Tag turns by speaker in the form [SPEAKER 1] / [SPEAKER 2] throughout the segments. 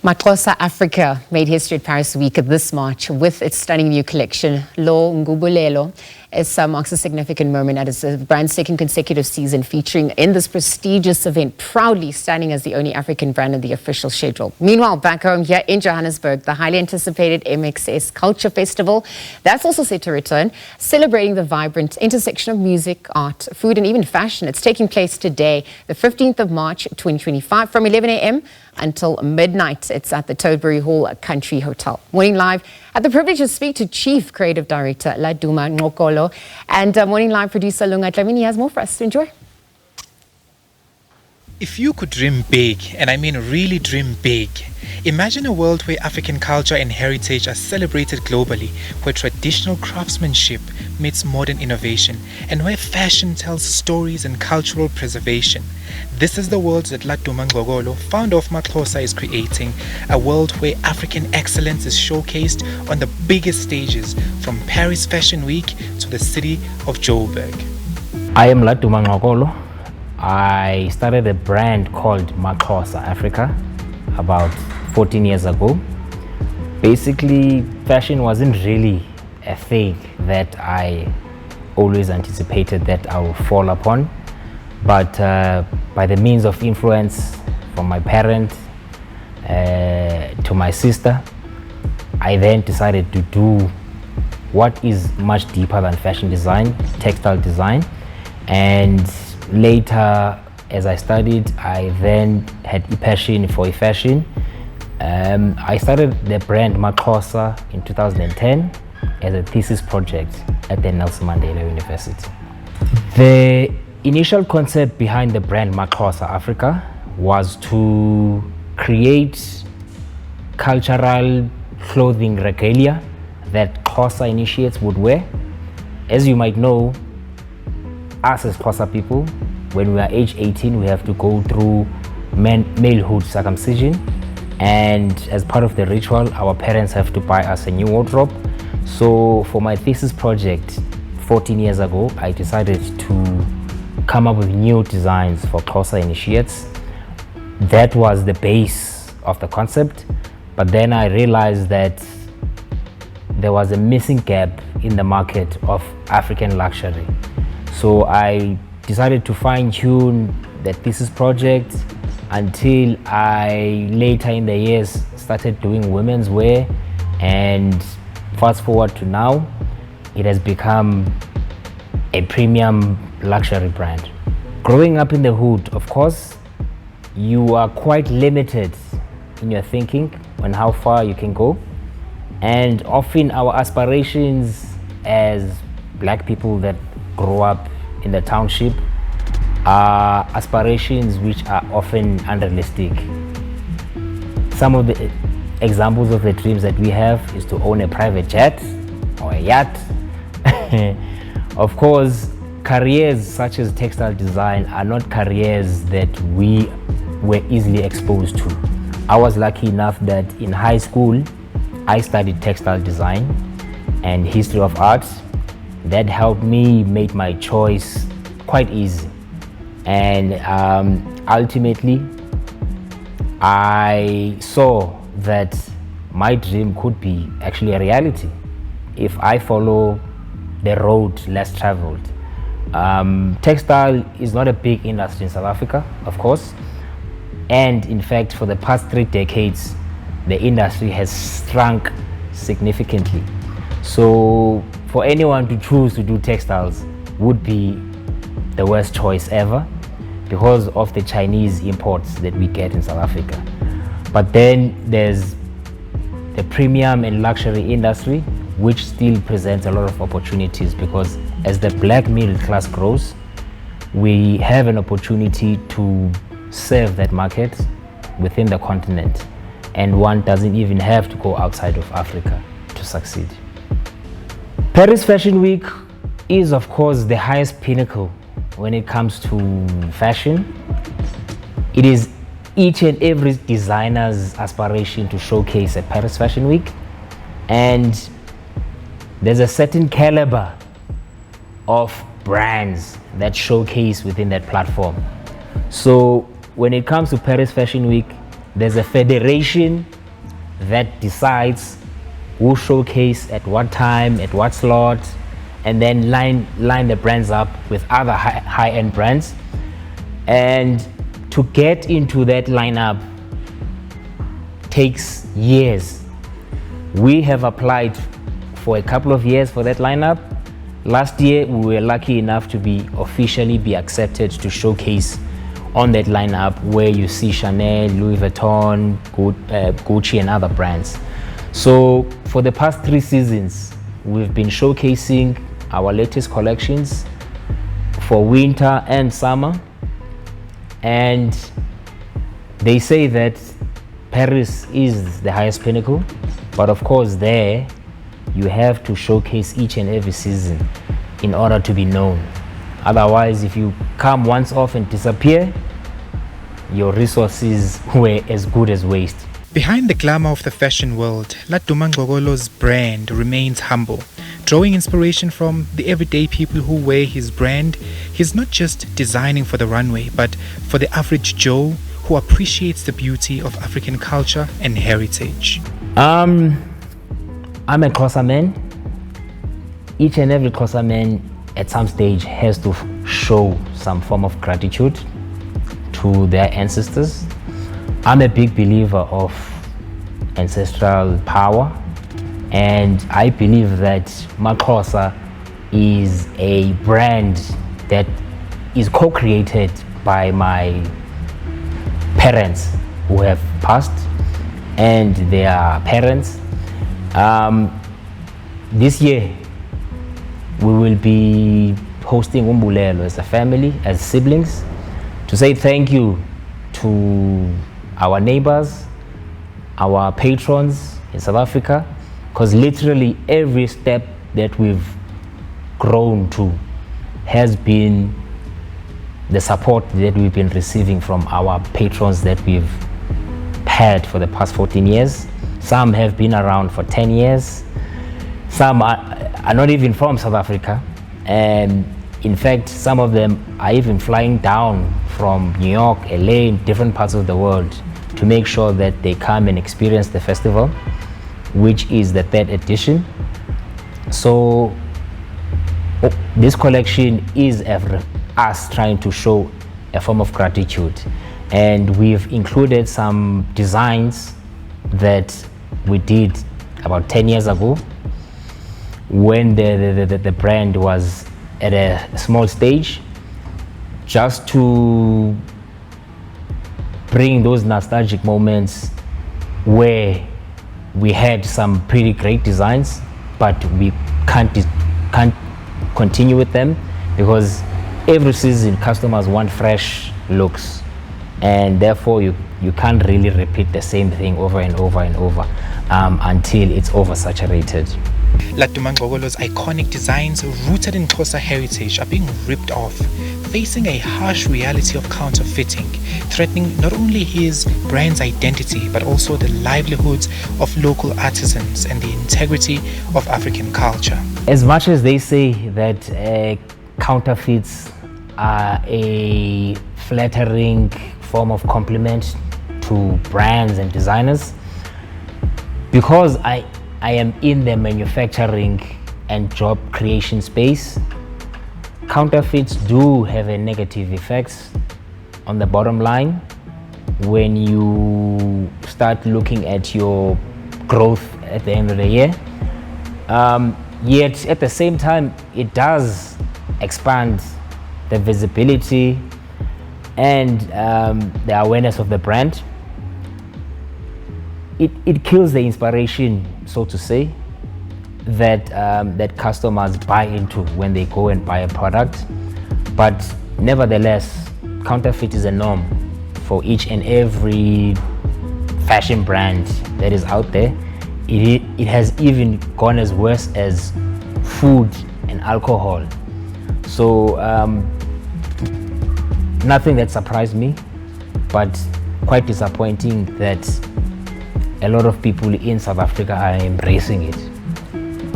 [SPEAKER 1] MAXHOSA Africa made history at Paris Week this March with its stunning new collection, Ngu-Mbulelo. It marks a significant moment at its brand's second consecutive season, featuring in this prestigious event, proudly standing as the only African brand in the official schedule. Meanwhile, back home here in Johannesburg, the highly anticipated MXS Culture Festival, that's also set to return, celebrating the vibrant intersection of music, art, food and even fashion. It's taking place today, the 15th of March, 2025, from 11 a.m. until midnight. It's at the Toadbury Hall Country Hotel. Morning Live had the privilege to speak to Chief Creative Director Laduma Ngxokolo, and Morning Live producer Lunga Dlamini has more for us to enjoy.
[SPEAKER 2] If you could dream big, and I mean really dream big, imagine a world where African culture and heritage are celebrated globally, where traditional craftsmanship meets modern innovation, and where fashion tells stories and cultural preservation. This is the world that Laduma Ngxokolo, founder of MAXHOSA, is creating, a world where African excellence is showcased on the biggest stages, from Paris Fashion Week to the city of Joburg.
[SPEAKER 3] I am Laduma Ngxokolo. I started a brand called MAXHOSA Africa about 14 years ago. Basically, fashion wasn't really a thing that I always anticipated that I would fall upon. But by the means of influence from my parent to my sister, I then decided to do what is much deeper than fashion design, textile design. And later, as I studied, I then had a passion for fashion. I started the brand MAXHOSA in 2010 as a thesis project at the Nelson Mandela University. The initial concept behind the brand MAXHOSA Africa was to create cultural clothing regalia that Xhosa initiates would wear. As you might know, us as Xhosa people, when we are age 18, we have to go through malehood circumcision, and as part of the ritual, our parents have to buy us a new wardrobe. So for my thesis project 14 years ago, I decided to come up with new designs for Xhosa initiates. That was the base of the concept, but then I realized that there was a missing gap in the market of African luxury. So I decided to fine-tune the thesis project until I later in the years started doing women's wear, and fast forward to now, it has become a premium luxury brand. Growing up in the hood, of course, you are quite limited in your thinking on how far you can go, and often our aspirations as black people that grow up in the township are aspirations which are often unrealistic. Some of the examples of the dreams that we have is to own a private jet or a yacht. Of course, careers such as textile design are not careers that we were easily exposed to. I was lucky enough that in high school, I studied textile design and history of art. That helped me make my choice quite easy. And ultimately, I saw that my dream could be actually a reality if I follow the road less traveled. Textile is not a big industry in South Africa, of course. And in fact, for the past 3 decades, the industry has shrunk significantly. So for anyone to choose to do textiles would be the worst choice ever because of the Chinese imports that we get in South Africa. But then there's the premium and luxury industry, which still presents a lot of opportunities, because as the black middle class grows, we have an opportunity to serve that market within the continent, and one doesn't even have to go outside of Africa to succeed. Paris Fashion Week is, of course, the highest pinnacle when it comes to fashion. It is each and every designer's aspiration to showcase at Paris Fashion Week, and there's a certain caliber of brands that showcase within that platform. So when it comes to Paris Fashion Week, there's a federation that decides who showcase at what time, at what slot, and then line the brands up with other high-end brands. And to get into that lineup takes years. We have applied for a couple of years for that lineup. Last year, we were lucky enough to be officially accepted to showcase on that lineup, where you see Chanel, Louis Vuitton, Gucci, and other brands. So for the past 3 seasons, we've been showcasing our latest collections for winter and summer. And they say that Paris is the highest pinnacle, but of course there you have to showcase each and every season in order to be known. Otherwise, if you come once off and disappear, your resources were as good as waste.
[SPEAKER 2] Behind the glamour of the fashion world, Laduma Ngxokolo's brand remains humble. Drawing inspiration from the everyday people who wear his brand, he's not just designing for the runway, but for the average Joe who appreciates the beauty of African culture and heritage.
[SPEAKER 3] I'm a Xhosa man. Each and every Xhosa man at some stage has to show some form of gratitude to their ancestors. I'm a big believer of ancestral power, and I believe that MAXHOSA is a brand that is co-created by my parents who have passed and their parents. This year we will be hosting Ngu-Mbulelo as a family, as siblings, to say thank you to our neighbors, our patrons in South Africa, because literally every step that we've grown to has been the support that we've been receiving from our patrons that we've had for the past 14 years. Some have been around for 10 years. Some are not even from South Africa. And in fact, some of them are even flying down from New York, LA, different parts of the world to make sure that they come and experience the festival, which is the 3rd edition. So this collection is us trying to show a form of gratitude. And we've included some designs that we did about 10 years ago when the brand was at a small stage, just to bring those nostalgic moments where we had some pretty great designs, but we can't continue with them because every season customers want fresh looks, and therefore you can't really repeat the same thing over and over and over until it's oversaturated.
[SPEAKER 2] Laduma Ngxokolo's iconic designs rooted in Xhosa heritage are being ripped off, facing a harsh reality of counterfeiting, threatening not only his brand's identity but also the livelihoods of local artisans and the integrity of African culture.
[SPEAKER 3] As much as they say that counterfeits are a flattering form of compliment to brands and designers, because I am in the manufacturing and job creation space, counterfeits do have a negative effects on the bottom line when you start looking at your growth at the end of the year. Yet at the same time, it does expand the visibility and the awareness of the brand. It kills the inspiration, so to say, that that customers buy into when they go and buy a product. But nevertheless, counterfeit is a norm for each and every fashion brand that is out there. It has even gone as worse as food and alcohol. So nothing that surprised me, but quite disappointing that a lot of people in South Africa are embracing it.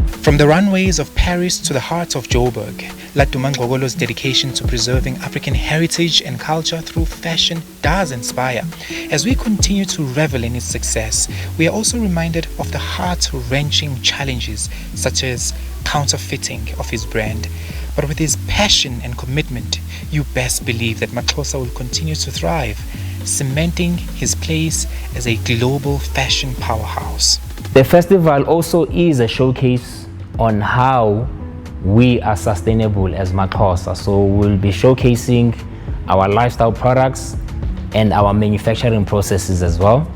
[SPEAKER 2] From the runways of Paris to the hearts of Joburg, Laduma Ngxokolo's dedication to preserving African heritage and culture through fashion does inspire. As we continue to revel in its success, we are also reminded of the heart-wrenching challenges such as counterfeiting of his brand. But with his passion and commitment, you best believe that MAXHOSA will continue to thrive, cementing his place as a global fashion powerhouse.
[SPEAKER 3] The festival also is a showcase on how we are sustainable as MAXHOSA. So we'll be showcasing our lifestyle products and our manufacturing processes as well,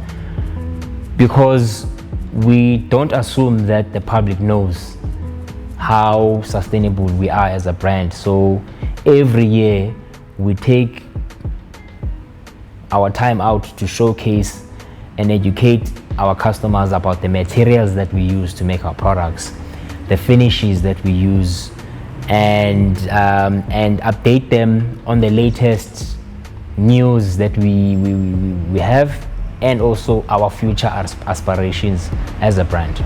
[SPEAKER 3] because we don't assume that the public knows how sustainable we are as a brand. So every year we take our time out to showcase and educate our customers about the materials that we use to make our products, the finishes that we use, and update them on the latest news that we have, and also our future aspirations as a brand.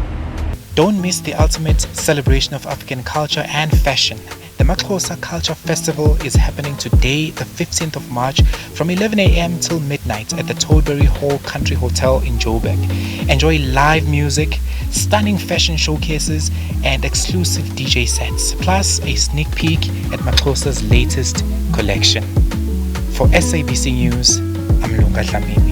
[SPEAKER 2] Don't miss the ultimate celebration of African culture and fashion. The MAXHOSA Culture Festival is happening today, the 15th of March, from 11 a.m. till midnight at the Toadbury Hall Country Hotel in Joburg. Enjoy live music, stunning fashion showcases, and exclusive DJ sets, plus a sneak peek at MAXHOSA's latest collection. For SABC News, I'm Lunga Dlamini.